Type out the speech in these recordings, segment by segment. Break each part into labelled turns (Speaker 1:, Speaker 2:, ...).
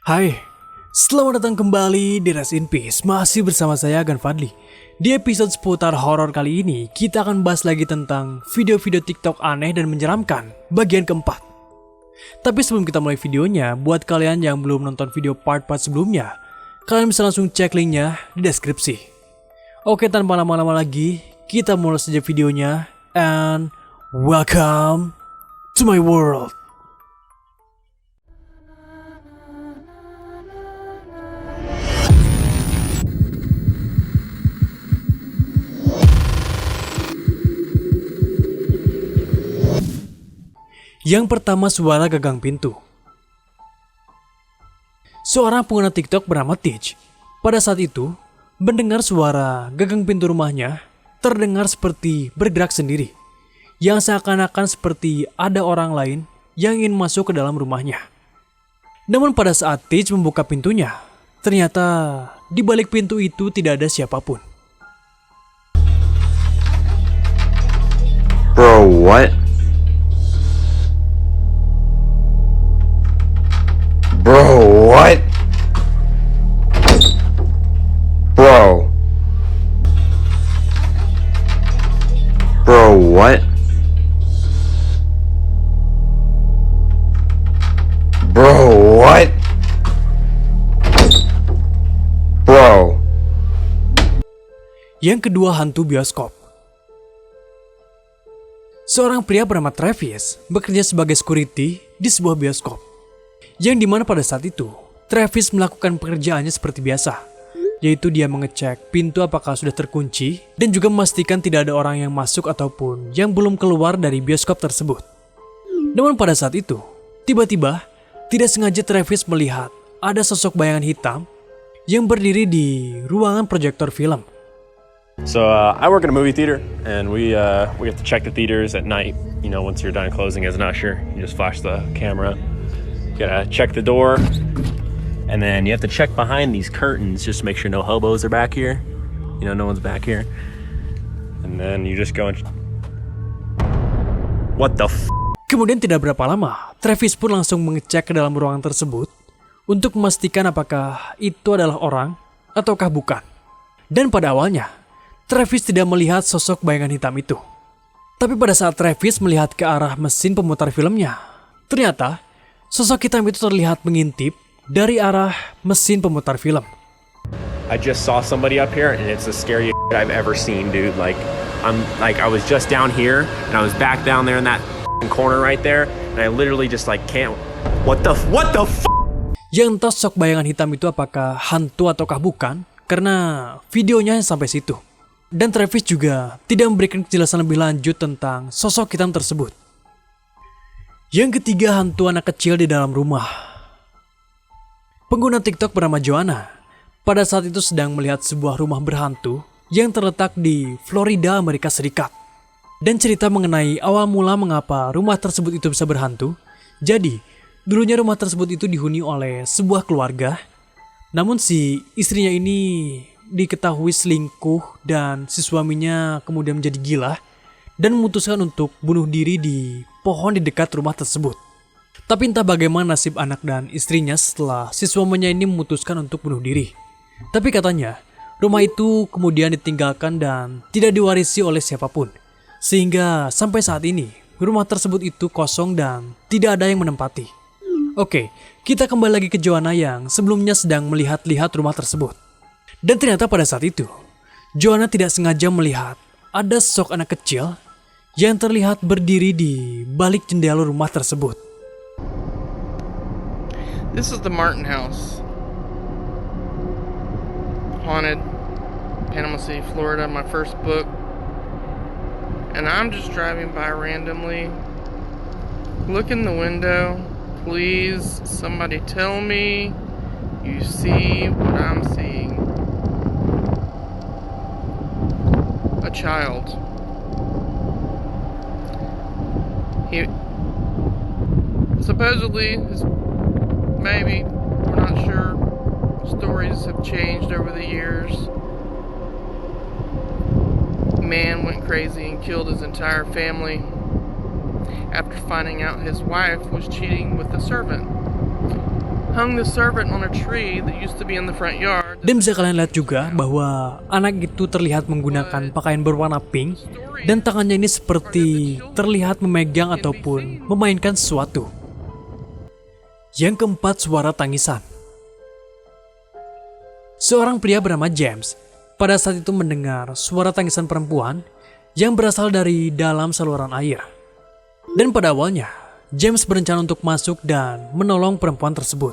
Speaker 1: Hai, selamat datang kembali di Rest in Peace. Masih bersama saya Agan Fadli. Di episode seputar horor kali ini, kita akan bahas lagi tentang video-video TikTok aneh dan menyeramkan bagian keempat. Tapi sebelum kita mulai videonya, buat kalian yang belum nonton video part-part sebelumnya, kalian bisa langsung cek linknya di deskripsi. Oke, tanpa lama-lama lagi, kita mulai saja videonya. And welcome to my world. Yang pertama, suara gagang pintu. Seorang pengguna TikTok bernama Teach pada saat itu mendengar suara gagang pintu rumahnya terdengar seperti bergerak sendiri, yang seakan-akan seperti ada orang lain yang ingin masuk ke dalam rumahnya. Namun pada saat Teach membuka pintunya, ternyata di balik pintu itu tidak ada siapapun.
Speaker 2: Bro, what? Bro, what? Bro. Bro, what? Bro, what? Bro.
Speaker 1: Yang kedua, hantu bioskop. Seorang pria bernama Travis bekerja sebagai security di sebuah bioskop, yang dimana pada saat itu Travis melakukan pekerjaannya seperti biasa, yaitu dia mengecek pintu apakah sudah terkunci dan juga memastikan tidak ada orang yang masuk ataupun yang belum keluar dari bioskop tersebut. Namun pada saat itu, tiba-tiba tidak sengaja Travis melihat ada sosok bayangan hitam yang berdiri di ruangan proyektor film.
Speaker 3: So I work in a movie theater, and we have to check the theaters at night. You know, once you're done closing as an usher, you just flash the camera. You gotta check the door, and then you have to check behind these curtains just to make sure no hobos are back here. You know, no one's back here. And then you just go and... What the f***?
Speaker 1: Kemudian tidak berapa lama, Travis pun langsung mengecek ke dalam ruangan tersebut untuk memastikan apakah itu adalah orang ataukah bukan. Dan pada awalnya, Travis tidak melihat sosok bayangan hitam itu. Tapi pada saat Travis melihat ke arah mesin pemutar filmnya, ternyata sosok hitam itu terlihat mengintip dari arah mesin pemutar film.
Speaker 3: I just saw somebody up here, and it's the scariest shit I've ever seen, dude. Like, I was just down here, and I was back down there in that corner right there, and I literally just like can't. What the f?
Speaker 1: Yang entah sosok bayangan hitam itu apakah hantu ataukah bukan, karena videonya sampai situ. Dan Travis juga tidak memberikan kejelasan lebih lanjut tentang sosok hitam tersebut. Yang ketiga, hantu anak kecil di dalam rumah. Pengguna TikTok bernama Joanna pada saat itu sedang melihat sebuah rumah berhantu yang terletak di Florida, Amerika Serikat. Dan cerita mengenai awal mula mengapa rumah tersebut itu bisa berhantu. Jadi, dulunya rumah tersebut itu dihuni oleh sebuah keluarga. Namun si istrinya ini diketahui selingkuh dan si suaminya kemudian menjadi gila dan memutuskan untuk bunuh diri di pohon di dekat rumah tersebut. Tapi entah bagaimana nasib anak dan istrinya setelah si suaminya ini memutuskan untuk bunuh diri. Tapi katanya, rumah itu kemudian ditinggalkan dan tidak diwarisi oleh siapapun. Sehingga sampai saat ini, rumah tersebut itu kosong dan tidak ada yang menempati. Oke, kita kembali lagi ke Joanna yang sebelumnya sedang melihat-lihat rumah tersebut. Dan ternyata pada saat itu, Joanna tidak sengaja melihat ada sosok anak kecil yang terlihat berdiri di balik jendela rumah tersebut.
Speaker 4: This is the Martin House. Haunted, Panama City, Florida, my first book. And I'm just driving by randomly. Look in the window. Please, somebody tell me you see what I'm seeing. A child. He supposedly his maybe, we're not sure. Stories have changed over the years. Man went crazy and killed his entire family after finding out his wife was cheating with a servant. hung the servant on a tree that used to be in the front yard.
Speaker 1: Dan bisa kalian lihat juga bahwa anak itu terlihat menggunakan pakaian berwarna pink dan tangannya ini seperti terlihat memegang ataupun memainkan sesuatu. Yang keempat, suara tangisan. Seorang pria bernama James pada saat itu mendengar suara tangisan perempuan yang berasal dari dalam saluran air. Dan pada awalnya, James berencana untuk masuk dan menolong perempuan tersebut.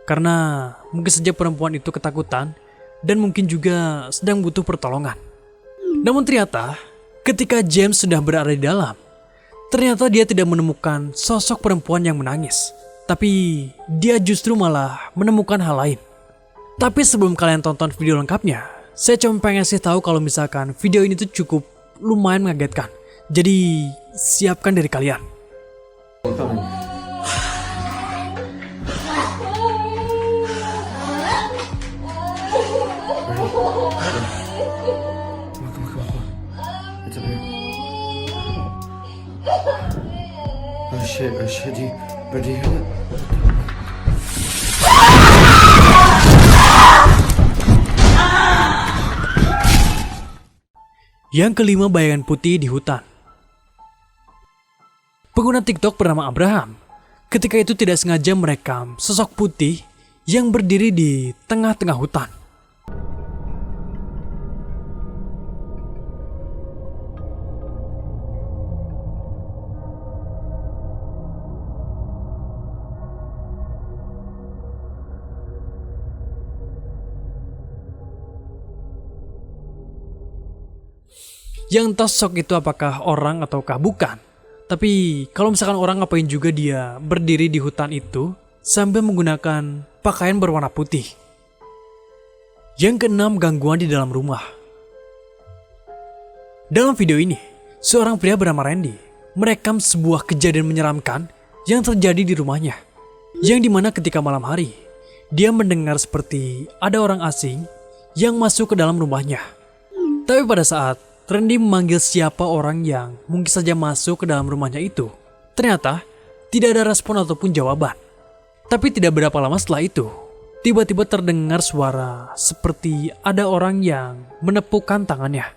Speaker 1: Karena mungkin saja perempuan itu ketakutan dan mungkin juga sedang butuh pertolongan. Namun ternyata, ketika James sudah berada di dalam, ternyata dia tidak menemukan sosok perempuan yang menangis. Tapi dia justru malah menemukan hal lain. Tapi sebelum kalian tonton video lengkapnya, saya cuma pengen sih tahu kalau misalkan video ini tuh cukup lumayan mengagetkan. Jadi siapkan diri kalian.
Speaker 2: It's up here. Oh shit, do you hear that?
Speaker 1: Yang kelima, bayangan putih di hutan. Pengguna TikTok bernama Abraham ketika itu tidak sengaja merekam sosok putih yang berdiri di tengah-tengah hutan. Yang entah sosok itu apakah orang ataukah bukan. Tapi kalau misalkan orang, ngapain juga dia berdiri di hutan itu sambil menggunakan pakaian berwarna putih. Yang keenam, gangguan di dalam rumah. Dalam video ini, seorang pria bernama Randy merekam sebuah kejadian menyeramkan yang terjadi di rumahnya. Yang dimana ketika malam hari, dia mendengar seperti ada orang asing yang masuk ke dalam rumahnya. Tapi pada saat Randy memanggil siapa orang yang mungkin saja masuk ke dalam rumahnya itu, ternyata tidak ada respon ataupun jawaban. Tapi tidak berapa lama setelah itu, tiba-tiba terdengar suara seperti ada orang yang menepukkan tangannya.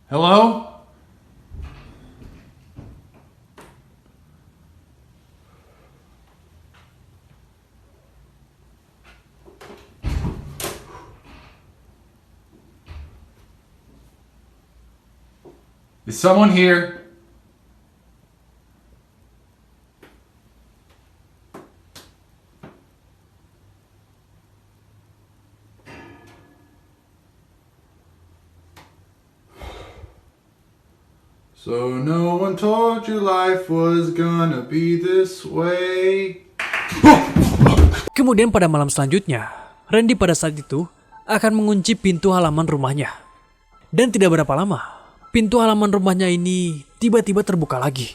Speaker 5: Hello? Is someone here? So no one told you life was gonna be this way.
Speaker 1: Kemudian pada malam selanjutnya, Randy pada saat itu akan mengunci pintu halaman rumahnya. Dan tidak berapa lama, pintu halaman rumahnya ini tiba-tiba terbuka lagi.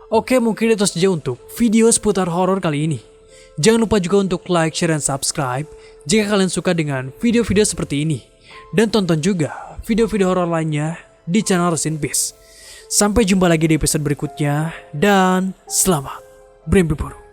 Speaker 1: Oke, mungkin itu saja untuk video seputar horor kali ini. Jangan lupa juga untuk like, share, dan subscribe jika kalian suka dengan video-video seperti ini. Dan tonton juga video-video horor lainnya di channel Rest in Peace. Sampai jumpa lagi di episode berikutnya, dan selamat bermimpi buruk.